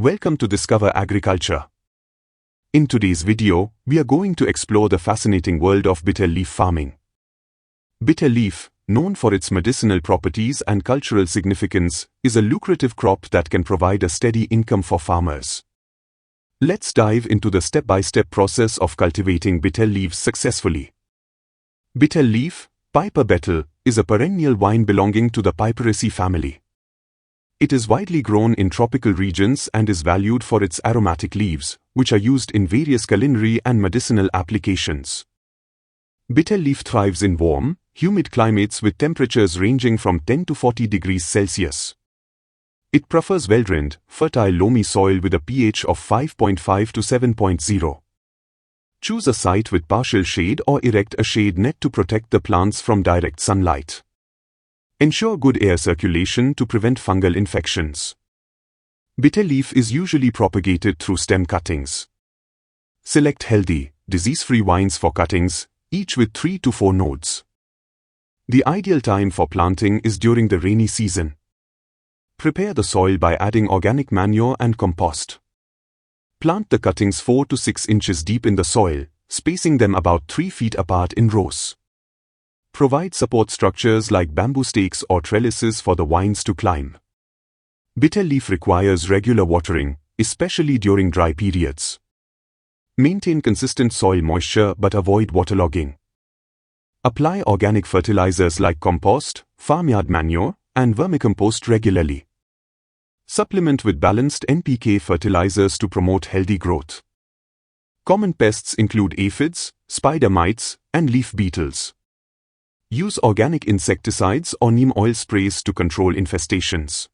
Welcome to Discover Agriculture. In today's video, we are going to explore the fascinating world of bitter leaf farming. Bitter leaf, known for its medicinal properties and cultural significance, is a lucrative crop that can provide a steady income for farmers. Let's dive into the step-by-step process of cultivating bitter leaves successfully. Bitter leaf, Piper betel, is a perennial vine belonging to the Piperaceae family. It is widely grown in tropical regions and is valued for its aromatic leaves, which are used in various culinary and medicinal applications. Bitter leaf thrives in warm, humid climates with temperatures ranging from 10 to 40 degrees Celsius. It prefers well-drained, fertile loamy soil with a pH of 5.5 to 7.0. Choose a site with partial shade or erect a shade net to protect the plants from direct sunlight. Ensure good air circulation to prevent fungal infections. Bitter leaf is usually propagated through stem cuttings. Select healthy, disease-free vines for cuttings, each with 3 to 4 nodes. The ideal time for planting is during the rainy season. Prepare the soil by adding organic manure and compost. Plant the cuttings 4 to 6 inches deep in the soil, spacing them about 3 feet apart in rows. Provide support structures like bamboo stakes or trellises for the vines to climb. Bitter leaf requires regular watering, especially during dry periods. Maintain consistent soil moisture but avoid waterlogging. Apply organic fertilizers like compost, farmyard manure, and vermicompost regularly. Supplement with balanced NPK fertilizers to promote healthy growth. Common pests include aphids, spider mites, and leaf beetles. Use organic insecticides or neem oil sprays to control infestations.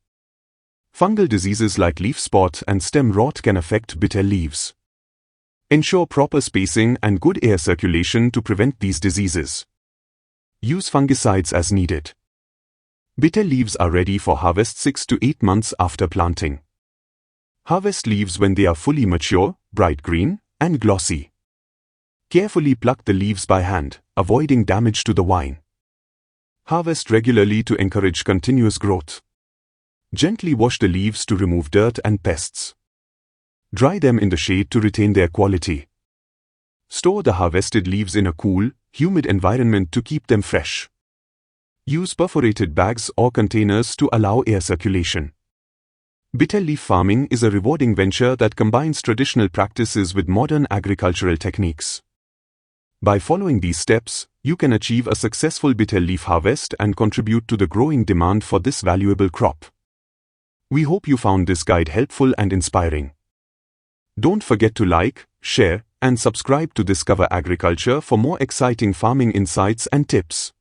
Fungal diseases like leaf spot and stem rot can affect bitter leaves. Ensure proper spacing and good air circulation to prevent these diseases. Use fungicides as needed. Bitter leaves are ready for harvest 6 to 8 months after planting. Harvest leaves when they are fully mature, bright green, and glossy. Carefully pluck the leaves by hand, avoiding damage to the vine. Harvest regularly to encourage continuous growth. Gently wash the leaves to remove dirt and pests. Dry them in the shade to retain their quality. Store the harvested leaves in a cool, humid environment to keep them fresh. Use perforated bags or containers to allow air circulation. Bitter leaf farming is a rewarding venture that combines traditional practices with modern agricultural techniques. By following these steps, you can achieve a successful bitter leaf harvest and contribute to the growing demand for this valuable crop. We hope you found this guide helpful and inspiring. Don't forget to like, share, and subscribe to Discover Agriculture for more exciting farming insights and tips.